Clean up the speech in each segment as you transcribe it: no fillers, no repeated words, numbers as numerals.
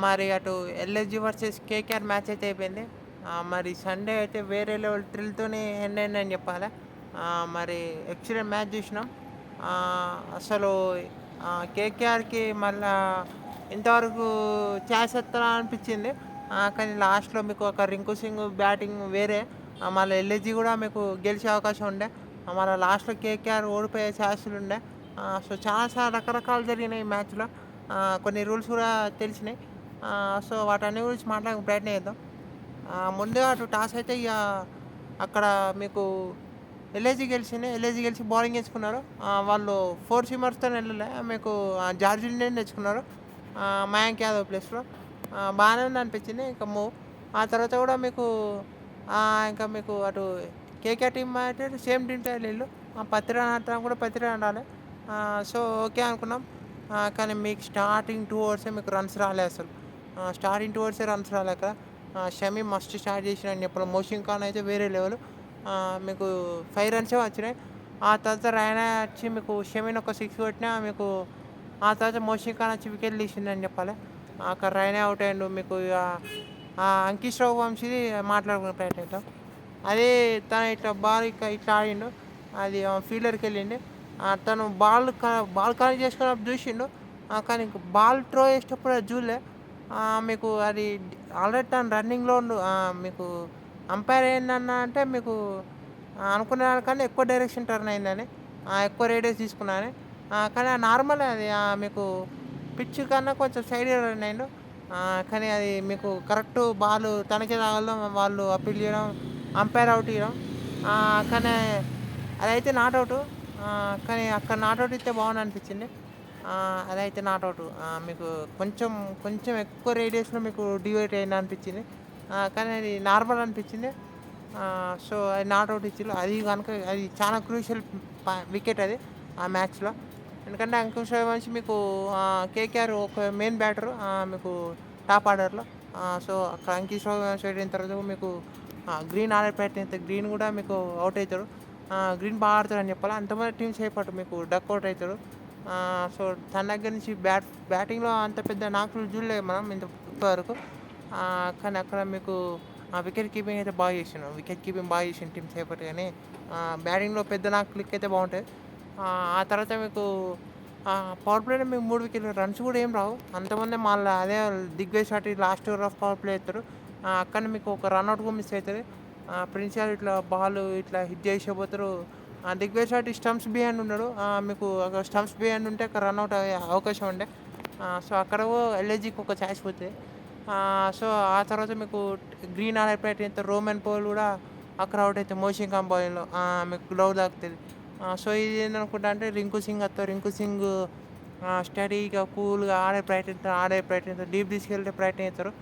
మరి అటు LSG versus KKR match అయితే అయిపోయింది. మరి సండే అయితే వేరే లెవెల్ థ్రిల్‌తోని ఎండ్ అయిందని చెప్పాలా. మరి ఎక్సలెంట్ మ్యాచ్ చూసినాం. అసలు కేకేఆర్‌కి మళ్ళా ఇంతవరకు ఛాన్స్ ఇస్తారా అనిపించింది. కానీ లాస్ట్‌లో మీకు ఒక రింకు సింగ్ బ్యాటింగ్ వేరే. మళ్ళీ ఎల్ఎస్జీ కూడా మీకు గెలిచే అవకాశం ఉండే. మళ్ళా లాస్ట్‌లో కేకేఆర్ ఓడిపోయే ఛాన్సులుండే. సో, చాలా రకరకాలు జరిగినాయి ఈ మ్యాచ్‌లో. కొన్ని రూల్స్ కూడా తెలిసినాయి. సో, వాటన్ని గురించి మాట్లాడడానికి ప్రయత్నం చేద్దాం. ముందుగా అటు టాస్ అయితే అక్కడ మీకు ఎల్ఐజీ గెలిచింది. ఎల్ఐజీ గెలిచి బౌలింగ్ ఎంచుకున్నారు. వాళ్ళు 4 సీమర్స్‌తోని వెళ్ళలే. మీకు జార్జ్ ఇండియన్ తెచ్చుకున్నారు. మయాంక్ యాదవ్ ప్లేస్‌లో. బానే ఉందనిపించింది. ఇంక ఆ తర్వాత కూడా మీకు ఇంకా మీకు అటు కేకేఆర్ టీమ్ అయితే సేమ్ టీమ్‌తో ఎళ్ళిళ్ళు. పత్తి రన్ ఆడతాం కూడా పత్తి రన్ ఆడాలి. సో, ఓకే అనుకున్నాం. కానీ మీకు స్టార్టింగ్ 2 ఓవర్సే మీకు రన్స్ రాలే అసలు. స్టార్టింగ్ 2 ఓవర్సే రన్స్ రాలే అక్కడ. షమి మస్తు స్టార్ట్ చేసిండని చెప్పాలి. మోషిన్ ఖాన్ అయితే వేరే లెవెల్. మీకు 5 రన్సే వచ్చినాయి. ఆ తర్వాత రైనా వచ్చి మీకు షమిని ఒక 6 కొట్టినా మీకు ఆ తర్వాత మోషిన్ ఖాన్ వచ్చి వికెట్లు తీసిండని చెప్పాలి. అక్కడ రైనా అవుట్ అయ్యిండు. మీకు అంకిష్ రావు వంశీది మాట్లాడుకునే ప్రయత్నం చేద్దాం. అదే తను ఇట్లా బాల్ ఇట్లా ఆడిండు. అది ఫీల్డర్‌కి వెళ్ళింది. తను బాల్ కనెక్ట్ చేసుకున్నప్పుడు చూసిండు. కానీ బాల్ త్రో చేసేటప్పుడు అది చూడలే. మీకు అది ఆల్రెడీ తను రన్నింగ్‌లో ఉండు. మీకు అంపైర్ ఏందన్నా అంటే మీకు అనుకున్న దానికన్నా ఎక్కువ డైరెక్షన్ టర్న్ అయిందని. ఎక్కువ రేడియస్ తీసుకున్నానని. కానీ నార్మలే అది. మీకు పిచ్ కన్నా కొంచెం సైడ్‌గా రన్ అయిండు. కానీ అది మీకు కరెక్ట్ బాల్ తనకే తగలడం, వాళ్ళు అప్పీల్ చేయడం, అంపైర్ అవుట్ ఇయ్యడం. కానీ అదైతే నాట్ ఔటు. కానీ అక్కడ నాట్ ఔట్ ఇస్తే బాగుండనిపించింది. అదైతే నాట్ ఔటు. మీకు కొంచెం, కొంచెం ఎక్కువ రేడియస్‌లో మీకు డివైడ్ అయిందనిపించింది. కానీ అది నార్మల్ అనిపించింది. సో, అది నాట్ ఔట్ ఇచ్చిర్రు. అది గనుక అది చాలా క్రూషియల్ వికెట్ అది ఆ మ్యాచ్‌లో. ఎందుకంటే అంకుష్ రవివంశీ మీకు కేకేఆర్ ఒక మెయిన్ బ్యాటరు మీకు టాప్ ఆర్డర్‌లో. సో, అక్కడ అంకిష్ రవివంశీ అయిన తర్వాత మీకు గ్రీన్ ఆడే ప్రయత్నం చేస్తే గ్రీన్ కూడా మీకు అవుట్ అవుతాడు. గ్రీన్ బాగా ఆడతాడని చెప్పాలి. అంతమంది టీమ్స్ అయిపోయాడు మీకు డక్ అవుట్ అవుతాడు. సో, తన దగ్గర నుంచి బ్యాటింగ్‌లో అంత పెద్ద నాకులు చూడలేదు మనం ఇప్పటివరకు. కానీ అక్కడ మీకు వికెట్ కీపింగ్ అయితే బాగా చేసిండు. వికెట్ కీపింగ్ బాగా చేసిండు టీమ్ సేపటి కానీ బ్యాటింగ్‌లో పెద్ద నాకులకి అయితే బాగుంటాయి. ఆ తర్వాత మీకు పవర్ ప్లేలో మీకు 3 వికెట్లు రన్స్ కూడా ఏం రావు. అంతమంది మళ్ళీ అదే Digvijay shot last over of power play ఎత్తారు. అక్కడ మీకు ఒక రన్అట్ కూడా మిస్ అవుతుంది. ప్రిన్స్ యాదవ్ ఇట్లా బాల్ ఇట్లా హిట్ చేసేపోతారు. దిగ్విజయ్ షాట్ స్టంప్స్ బిహైండ్ ఉన్నాడు. మీకు అక్కడ స్టంప్స్ బిహైండ్ ఉంటే అక్కడ రన్అట్ అయ్యే అవకాశం ఉండే. సో, అక్కడ ఎల్ఐజీకి ఒక ఛాన్స్ పోతుంది. సో, ఆ తర్వాత మీకు గ్రీన్ ఆడే ప్రయత్నం చేస్తారు. రోమన్ పోల్ కూడా అక్కడ అవుట్ అవుతుంది మోషిన్ ఖాన్ బౌలింగ్‌లో. మీకు గ్లవ్ తాకుతుంది. సో, ఇది ఏందనుకుంటా అంటే రింకు సింగ్ వస్తారు. రింకు సింగ్ స్టడీగా, కూల్‌గా ఆడే ప్రయత్నిస్తారు. డీప్ తీసుకెళ్ళే ప్రయత్నం చేస్తారు.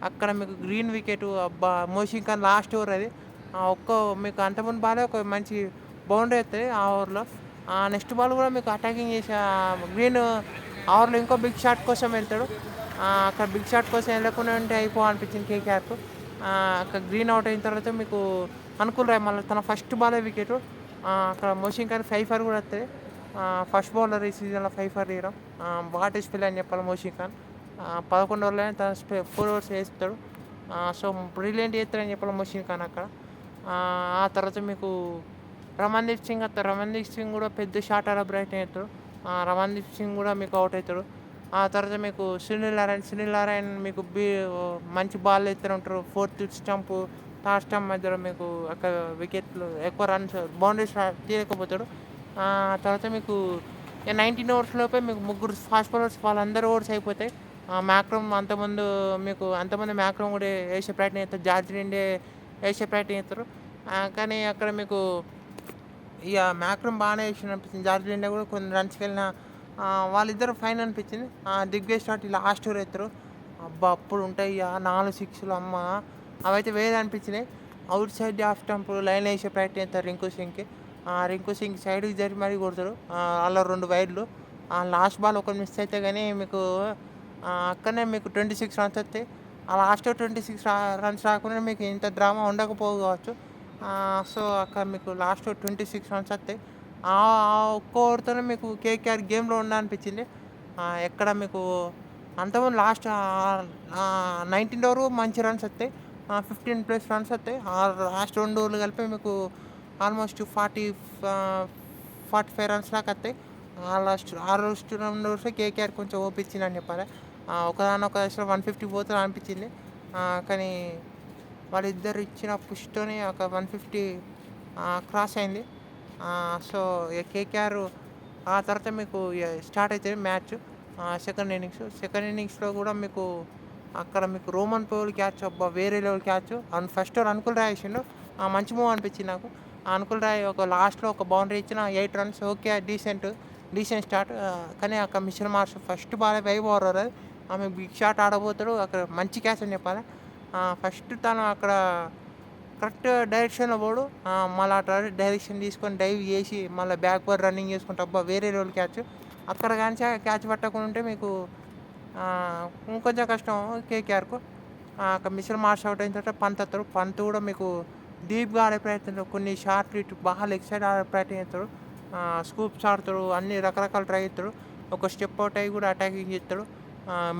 అక్కడ మీకు గ్రీన్ వికెట్ అబ్బా! మోషిన్ ఖాన్ లాస్ట్ ఓవర్ అది. మీకు అంతకుముందు బాలే ఒక మంచి బౌండరీ ఎత్తది ఆ ఓవర్‌లో. నెక్స్ట్ బాల్ కూడా మీకు అటాకింగ్ చేసి గ్రీన్ ఆ ఓవర్‌లో ఇంకో బిగ్ షాట్ కోసం వెళ్తాడు. అక్కడ బిగ్ షాట్ కోసం వెళ్ళకుండా ఉంటే అనిపించింది కేకేఆర్‌కు. అక్కడ గ్రీన్ అవుట్ అయిన తర్వాత మీకు అనుకూల్ రాయ్ మళ్ళీ తన ఫస్ట్ బాలే వికెట్. అక్కడ మోషిన్ ఖాన్ 5 ఫర్ కూడా వస్తది. ఫస్ట్ బౌలర్ ఈ సీజన్‌లో 5 ఫర్ తీయడం. వాట్ ఏ స్పెల్ అని చెప్పాలి మోషిన్ ఖాన్. 11 ఓవర్‌లోనే తన 4 ఓవర్స్ వేస్తాడు. సో, బ్రిలియంట్ చేస్తాడని చెప్పాలి మోషిన్ ఖాన్ అక్కడ. ఆ తర్వాత మీకు రమణ్‌దీప్ సింగ్ వస్తాడు. రమణ్‌దీప్ సింగ్ కూడా పెద్ద షాట్ ఆడే ప్రయత్నం చేస్తాడు. రమణ్‌దీప్ సింగ్ కూడా మీకు అవుట్ అవుతాడు. ఆ తర్వాత మీకు సునీల్ నారాయణ్ మీకు మంచి బాల్ ఎత్తున ఉంటారు. ఫోర్త్ స్టంప్, థర్డ్ స్టంప్ మధ్యలో మీకు అక్కడ వికెట్లు ఎక్కువ రన్స్ బౌండరీస్ తీయలేకపోతాడు. తర్వాత మీకు 19 ఓవర్స్ లోపే మీకు ముగ్గురు ఫాస్ట్ బౌలర్స్ వాళ్ళందరూ ఓవర్స్ అయిపోతాయి. అంతమంది మ్యాక్రమ్ కూడా వేసే ప్రయత్నం చేస్తారు. జార్జ్ ఇండియా వేసే ప్రయత్నం చేస్తారు. కానీ అక్కడ మీకు మ్యాక్రమ్ బాగానే వేసిండు అనిపించింది. జార్జ్ ఇండియా కూడా కొన్ని రన్స్‌కి వెళ్ళిన వాళ్ళిద్దరు ఫైన్ అనిపించింది. దిగ్విజయ్ షాట్ లాస్ట్ ఓవర్ ఎత్తారు. అబ్బా! అప్పుడు ఉంటాయి 4 సిక్స్‌లు అమ్మ! అవైతే వేరే అనిపించినాయి. Outside off stump line వేసే ప్రయత్నం చేస్తారు రింకు సింగ్‌కి. రింకు సింగ్ సైడ్‌కి జరిపి మరీ కొడతాడు. అలా 2 వైడ్లు. లాస్ట్ బాల్ ఒకటి మిస్ అయితే కానీ మీకు అక్కడనే మీకు 26 రన్స్ వస్తాయి. ఆ లాస్ట్ 26 రన్స్ రాకుండా మీకు ఇంత డ్రామా ఉండకపోవు కావచ్చు. సో, అక్కడ మీకు లాస్ట్ 26 రన్స్ వస్తాయి. ఒక్క ఓవర్‌తోనే మీకు కేకేఆర్ గేమ్‌లో ఉందనిపించింది. ఎక్కడ మీకు అంతకుముందు లాస్ట్ 19 వరకు మంచి రన్స్ వస్తాయి. 15+ రన్స్ వస్తాయి. లాస్ట్ 2 ఓవర్లు కలిపి మీకు ఆల్మోస్ట్ 45 రన్స్ దాకా వస్తాయి. లాస్ట్ 2 ఓవర్స్ కేకేఆర్ కొంచెం ఓపించిందని చెప్పాలి. ఒకదానొక దశలో 150 పోతుంది అనిపించింది. కానీ వాళ్ళిద్దరు ఇచ్చిన పుష్తోనే ఒక 150 క్రాస్ అయింది. సో ఇక కేకేఆర్ ఆ తర్వాత మీకు స్టార్ట్ అవుతుంది మ్యాచ్. సెకండ్ ఇన్నింగ్స్లో కూడా మీకు అక్కడ మీకు రోమన్ పౌల్ క్యాచ్ అబ్బా వేరే level catch. And first over Anukul Roy వేసిండు. మంచి మూవ్ అనిపించింది నాకు. అనుకుల్ రాయ్ ఒక లాస్ట్లో ఒక బౌండరీ ఇచ్చిన 8 రన్స్ ఓకే డీసెంట్ స్టార్ట్. కానీ అక్కడ Mitchell Marsh first ball vibe over ఆమె బిగ్ షాట్ ఆడబోతాడు. అక్కడ మంచి క్యాచ్ అని చెప్పాలి. ఫస్ట్ తను అక్కడ కరెక్ట్ డైరెక్షన్లో పోడు. మళ్ళీ అట్లా డైరెక్షన్ తీసుకొని డైవ్ చేసి మళ్ళీ బ్యాక్వర్డ్ రన్నింగ్ చేసుకుంటే అబ్బా వేరే లెవెల్ క్యాచ్. అక్కడ కానీ క్యాచ్ పట్టకుండా ఉంటే మీకు ఇంకొంచెం కష్టం కేకేఆర్కు. అక్కడ మిచెల్ మార్ష్ అవుట్ అయిన తర్వాత పంత్ వస్తాడు. పంత్ కూడా మీకు డీప్గా ఆడే ప్రయత్నం, కొన్ని షార్ట్లు ఇటు బాగా లెగ్ సైడ్ ఆడే ప్రయత్నం చేస్తాడు. స్కూప్స్ ఆడతాడు, అన్ని రకరకాల ట్రై చేస్తాడు. ఒక స్టెప్ అవుట్ అయ్యి కూడా అటాకింగ్ చేస్తాడు.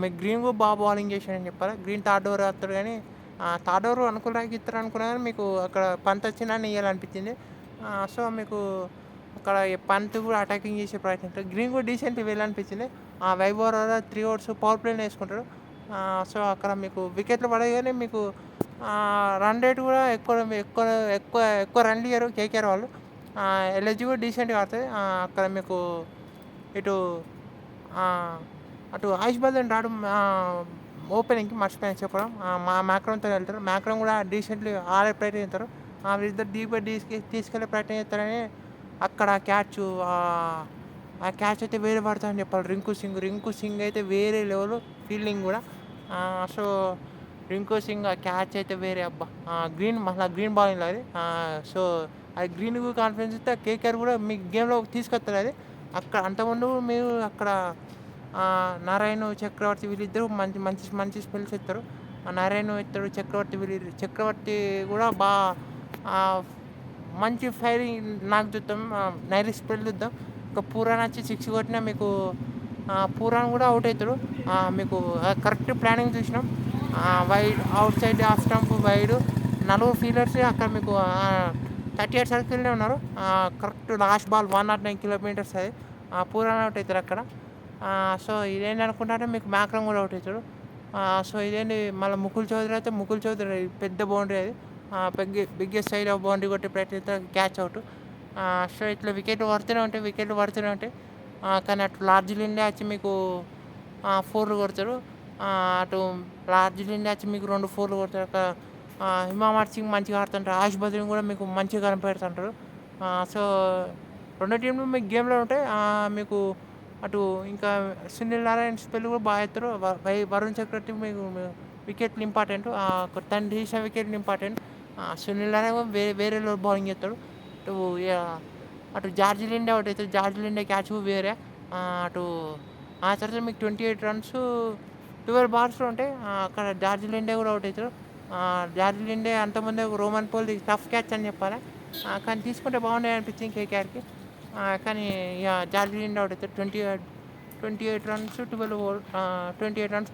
మీకు గ్రీన్ కూడా బాగా బౌలింగ్ చేశాడని చెప్పాలి. గ్రీన్ థర్డ్ ఓవర్ వస్తాడు కానీ థర్డ్ ఓవర్ అనుకుల్ రాయ్కి ఇస్తారు అనుకున్నా కానీ మీకు అక్కడ పంత్ వచ్చిందని ఇవ్వాలనిపించింది. సో మీకు అక్కడ పంత్ కూడా అటాకింగ్ చేసే ప్రయత్నం, గ్రీన్ కూడా డీసెంట్ వెళ్ళాలనిపించింది. వైబ్ ఓవర్ 3 ఓవర్స్ పవర్ ప్లేని వేసుకుంటాడు. సో అక్కడ మీకు వికెట్లు పడాయి కానీ మీకు రన్ రేట్ కూడా ఎక్కువ ఎక్కువ ఎక్కువ ఎక్కువ రన్లు ఇయ్యరు కేకేఆర్ వాళ్ళు. ఎల్ఎస్జీ కూడా డీసెంట్గా ఆడుతుంది. అక్కడ మీకు ఇటు అటు ఆయుష్ బదన్ రాడు ఓపెనింగ్కి మర్చిపోయాను చెప్పడం. మ్యాక్రమ్తో వెళ్తారు. మ్యాక్రమ్ కూడా డీసెంట్లీ ఆడే ప్రయత్నం చేస్తారు. వీళ్ళిద్దరు డీప్గా తీసుకెళ్ళే ప్రయత్నం చేస్తారని అక్కడ ఆ క్యాచ్ అయితే వేరే పడుతుందని చెప్పాలి. రింకు సింగ్ అయితే వేరే లెవెల్ ఫీల్డింగ్ కూడా. సో రింకు సింగ్ ఆ క్యాచ్ అయితే వేరే అబ్బా. గ్రీన్ బౌలింగ్ అది. సో అది గ్రీన్ కాన్ఫిడెన్స్ ఇస్తే కేకేఆర్ కూడా మీ గేమ్లో తీసుకొస్తారు. అది అక్కడ అంతకుముందు మీరు అక్కడ నారాయణ చక్రవర్తి వీళ్ళిద్దరు మంచి మంచి మంచి స్పెల్స్ ఇస్తారు. నారాయణ ఇస్తాడు, చక్రవర్తి కూడా బాగా మంచి ఫైరింగ్ నాకు చూద్దాం. నైరీ స్పెల్ చూద్దాం. ఒక పురాణ్ వచ్చి 6 కొట్టినా మీకు పురాణ్ కూడా అవుట్ అవుతాడు. మీకు కరెక్ట్ ప్లానింగ్ చూసినాం. Wide out side off stump wide 4 fielders అక్కడ మీకు 38 సర్కిల్నే ఉన్నారు. కరెక్ట్ లాస్ట్ బాల్ 109 కిలోమీటర్స్ అది. పురాణ్ అవుట్ అవుతారు అక్కడ. సో ఇదేంటి అనుకుంటారంటే మీకు మ్యాక్రమ్ కూడా అవుట్ అవుతాడు. సో ఇదేంటి మళ్ళీ ముకుల్ చౌదరి పెద్ద బౌండరీ అది. బిగ్గెస్ట్ సైడ్ ఆఫ్ బౌండరీ కొట్టే ప్రయత్నం క్యాచ్ అవుట్. సో ఇట్లా వికెట్లు పడుతూనే ఉంటాయి. కానీ అటు లార్జ్లు ఇండియా వచ్చి మీకు 4 కొడతారు. అటు లార్జ్లు ఇండియా వచ్చి మీకు 2 4 కొడతారు. అక్కడ హిమామత్ సింగ్ మంచిగా ఆడుతుంటారు. ఆయుష్ బద్రీని కూడా మీకు మంచిగా కనిపెడుతుంటారు. సో రెండు టీంలు మీకు గేమ్లో ఉంటాయి. మీకు అటు ఇంకా సునీల్ నారాయణ స్పెల్ కూడా బాగా ఎత్తారు. వరుణ్ చక్రవర్తి మీకు వికెట్లు ఇంపార్టెంట్. తను తీసిన వికెట్లు ఇంపార్టెంట్. సునీల్ నారాయణ వేరే బౌలింగ్ చేస్తాడు. అటు జార్జిల్ ఇండియా ఒకటి అవుతుంది. జార్జిల్ ఇండియా క్యాచ్ వేరే. అటు ఆ తర్వాత మీకు 28 రన్స్ 12 బాల్స్లో ఉంటాయి. అక్కడ జార్జిల్ ఇండియా కూడా అవుట్ అవుతాడు. జార్జిల్ ఇండియా అంతకుముందే రోమన్ పౌల్ టఫ్ క్యాచ్ అని చెప్పాలి. కానీ తీసుకుంటే బాగుండే అనిపించింది కేకేఆర్కి. కానీ ఇక జార్జిల్ ఇండియా అవుట్ అవుతాడు. 28 రన్స్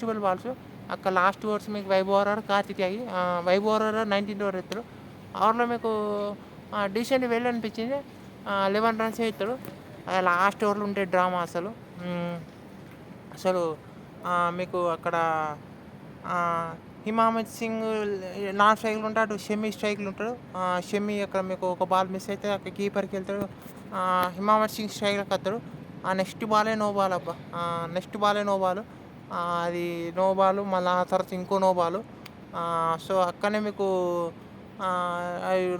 12 బాల్స్. అక్కడ లాస్ట్ ఓవర్స్ మీకు వైబ్ ఓవర్ కార్తికేయ వైబ్ ఓవర్ 19 ఓవర్ ఎత్తాడు. ఓవర్లో మీకు డీసెంట్ వెళ్ళి అనిపించింది. 11 రన్స్ అవుతాడు. లాస్ట్ ఓవర్లో ఉంటే డ్రామా అసలు మీకు అక్కడ హిమామత్ సింగ్ నాన్ స్ట్రైక్లు ఉంటాడు. అటు షమి స్ట్రైక్లు ఉంటాడు. షమి అక్కడ మీకు ఒక బాల్ మిస్ అయితే అక్కడ కీపర్కి వెళ్తాడు. హిమామత్ సింగ్ స్ట్రైక్లకు వస్తాడు. నెక్స్ట్ బాలే నో బాల్ అబ్బా. అది నో బాల్. మళ్ళీ ఆ తర్వాత ఇంకో నో బాల్. సో అక్కడనే మీకు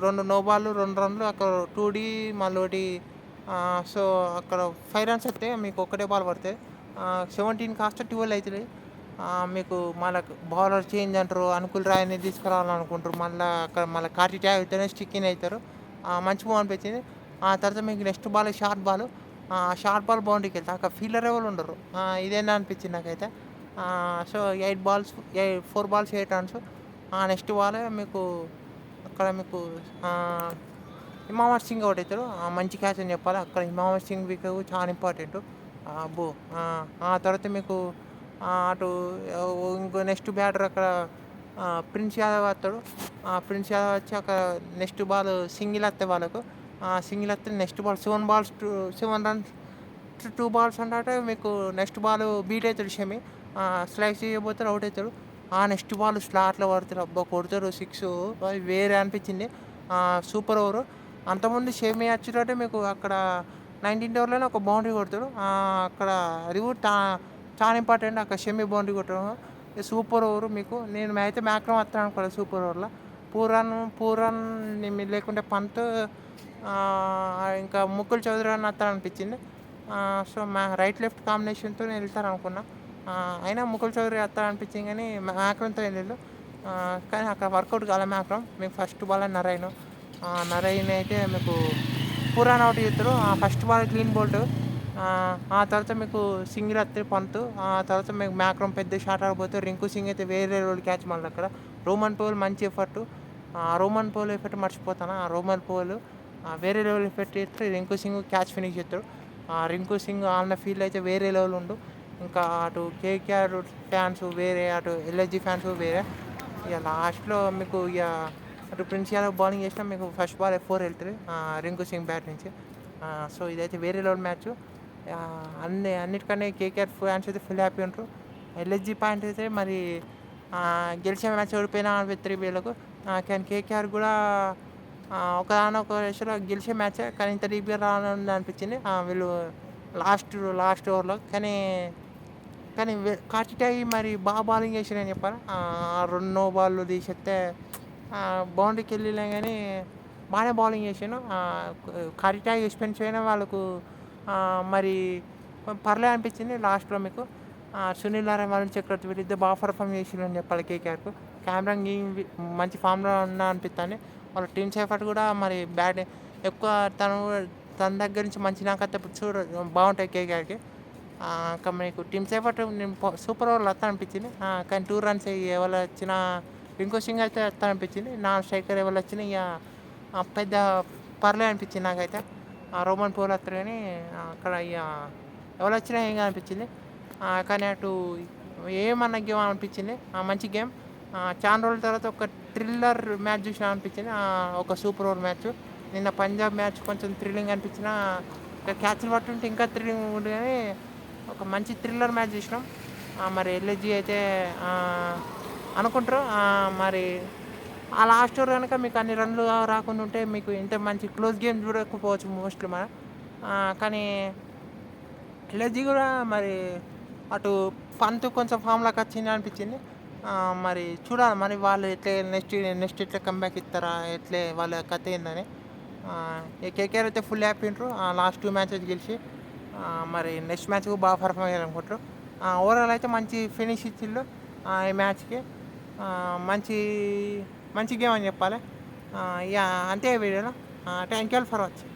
2 నో బాల్ 2 రన్లు అక్కడ 2D మళ్ళీ ఒకటి. సో అక్కడ 5 రన్స్ వస్తాయి. మీకు ఒక్కటే బాల్ పడతాయి. 17 కాస్త 12 అవుతుంది. మీకు మళ్ళీ బౌలర్ చేంజ్ అంటారు. అనుకుల్ రాయ్ని తీసుకురావాలనుకుంటారు. మళ్ళీ కార్తికేయ అయితేనే స్టిక్ ఇన్ అవుతారు. మంచి మూవ్ అనిపించింది. ఆ తర్వాత మీకు నెక్స్ట్ బాల్ షార్ట్ బాల్ బౌండరీకి వెళ్తే అక్కడ ఫీల్డర్ ఎవరు ఉండరు. ఇదేనా అనిపించింది నాకైతే. So 4 balls 8 runs. Next ball మీకు అక్కడ మీకు హిమామత్ సింగ్ అవుట్ అవుతాడు. మంచి క్యాచ్ అని చెప్పాలి. అక్కడ హిమామత్ సింగ్ వికెట్ చాలా ఇంపార్టెంట్. ఆ తర్వాత మీకు అటు ఇంకో నెక్స్ట్ బ్యాటర్ అక్కడ ప్రిన్స్ యాదవ్ వస్తాడు. ప్రిన్స్ యాదవ్ వచ్చి అక్కడ నెక్స్ట్ బాల్ సింగిల్ వస్తాయి వాళ్ళకు. సింగిల్ వస్తే నెక్స్ట్ బాల్ 7 రన్స్ 2 బాల్స్ అంటే మీకు నెక్స్ట్ బాల్ బీట్ అవుతాడు షమి. స్లైస్ చేయబోతాడు, అవుట్ అవుతాడు. నెక్స్ట్ బాల్ స్లాట్లో పడతాడు, అబ్బా కొడతాడు 6. అది వేరే అనిపించింది. Super over. అంతకుముందు షమి వచ్చేటట్టే మీకు అక్కడ 19th ఓవర్లోనే ఒక బౌండరీ కొడతాడు. అక్కడ అది కూడా చాలా ఇంపార్టెంట్, అక్కడ షమి బౌండరీ కొట్టడం. సూపర్ ఓవర్ మీకు. నేను అయితే మ్యాక్రమ్ వస్తాను అనుకోలేదు సూపర్ ఓవర్లో. పూరన్ లేకుంటే పంత్, ఇంకా ముకుల్ చౌదరి అని వస్తాను అనిపించింది. సో రైట్ లెఫ్ట్ కాంబినేషన్తో నేను వెళ్తాను అనుకున్నా. అయినా ముకుల్ చౌదరి వస్తాను అనిపించింది, కానీ మ్యాక్రమ్తో వెళ్ళిళ్ళు. కానీ అక్కడ వర్కౌట్ కాలే మ్యాక్రమ్. మీకు ఫస్ట్ బాల్ నరైన్ అయితే మీకు పూరాన్ అవుట్ చేస్తారు. First ball clean bowled. ఆ తర్వాత మీకు సింగిల్ వస్తే పంత్. ఆ తర్వాత మీకు మ్యాక్రమ్ పెద్ద షాట్ ఆడిపోతే రింకు సింగ్ అయితే వేరే రోల్ క్యాచ్ మళ్ళీ అక్కడ. రోమన్ పోల్ మంచి ఎఫర్టు. రోమన్ పోల్ ఎఫర్ట్ మర్చిపోతాను. రోమన్ పోల్ వేరే లెవెల్ ఎఫెక్ట్ చేస్తే రింకు సింగ్ క్యాచ్ ఫినిష్ చేస్తాడు. రింకు సింగ్ ఆడిన ఫీల్డ్ అయితే వేరే లెవెల్ ఉండు. ఇంకా అటు కేకేఆర్ ఫ్యాన్స్ వేరే, అటు ఎల్ఎస్జీ ఫ్యాన్స్ వేరే. ఇక లాస్ట్లో మీకు ఇక అటు ప్రిన్స్ యాదవ్ బౌలింగ్ చేసినా మీకు ఫస్ట్ బాల్ 4 వెళ్తుంది రింకు సింగ్ బ్యాట్ నుంచి. సో ఇదైతే వేరే లెవెల్ మ్యాచ్. అన్నిటికన్నా కేకేఆర్ ఫ్యాన్స్ అయితే ఫుల్ హ్యాపీ ఉంటారు. ఎల్ఎస్జీ పాయింట్ అయితే మరి గెలిచే మ్యాచ్ ఓడిపోయినా అనిపిస్తుంది వీళ్ళకు. కానీ కేకేఆర్ కూడా ఒకదానొక రేషలో గెలిచే మ్యాచే, కానీ ఇంత డీప్గా రానుంది అనిపించింది వీళ్ళు లాస్ట్ ఓవర్లో. కానీ కార్తికేయ మరి బాగా బౌలింగ్ చేసిరని చెప్పాలి. 2 నో బాల్ తీసేస్తే బౌండరీకి వెళ్ళినా కానీ బాగానే బౌలింగ్ చేసాను. కార్తికేయ ఎక్స్పెన్స్ అయినా వాళ్ళకు మరి పర్లే అనిపించింది. లాస్ట్లో మీకు సునీల్ నారాయణ, వరుణ్ చక్రవర్తి వీళ్ళిద్దరు బాగా పర్ఫామ్ చేసిరని చెప్పాలి కేకేఆర్కు. కెమెరాన్ మంచి ఫామ్లో ఉన్నా అనిపిస్తుంది. వాళ్ళ టీమ్ ఎఫర్ట్ కూడా మరి బ్యాట్ ఎక్కువ తన దగ్గర నుంచి మంచి నాకైతే బాగుంటాయి కేకేఆర్కి. ఇంకా మీకు టీమ్ ఎఫర్ట్ సూపర్ ఓవర్లు వస్తా అనిపించింది. కానీ 2 runs ఎవరు వచ్చినా రింకు సింగ్ అయితే వస్తా అనిపించింది. స్ట్రైకర్ ఎవరు వచ్చినా ఇక పెద్ద పర్లే అనిపించింది నాకైతే. రోమన్ పోల్ వస్తారు, కానీ అక్కడ ఇక ఎవరు వచ్చినా ఏం అనిపించింది. కానీ అటు ఏమన్నా గేమ్ అనిపించింది, మంచి గేమ్. చాలా రోజుల తర్వాత ఒక థ్రిల్లర్ మ్యాచ్ చూసినా అనిపించింది, ఒక సూపర్ ఓవర్ మ్యాచ్. నిన్న పంజాబ్ మ్యాచ్ కొంచెం థ్రిల్లింగ్ అనిపించిన, క్యాచ్లు పట్టుంటే ఇంకా థ్రిల్లింగ్ ఉంటుంది, కానీ ఒక మంచి థ్రిల్లర్ మ్యాచ్ చూసినాం. మరి ఎల్ఎస్జీ అయితే అనుకుంటారు మరి ఆ లాస్ట్ ఓవర్ కనుక మీకు అన్ని రన్లు రాకుండా ఉంటే మీకు ఇంత మంచి క్లోజ్ గేమ్ చూడకపోవచ్చు మోస్ట్లీ మన. కానీ ఎల్ఎస్జీ కూడా మరి అటు పంత్ కొంచెం ఫామ్లోకి వచ్చింది అనిపించింది. మరి చూడాలి మరి వాళ్ళు నెక్స్ట్ ఎట్లా కంబ్యాక్ ఇస్తారా, ఎట్లే వాళ్ళ కథ ఏందని. కేకేఆర్ అయితే ఫుల్ హ్యాపీ ఉంటారు లాస్ట్ 2 మ్యాచెస్ గెలిచి. మరి నెక్స్ట్ మ్యాచ్ బాగా పర్ఫామ్ చేయాలనుకుంటారు. ఓవరాల్ అయితే మంచి ఫినిష్ ఇచ్చిళ్ళు ఈ మ్యాచ్కి. మంచి మంచి గేమ్ అని చెప్పాలి. ఇక అంతే వీడియోలో. Thank you for watching.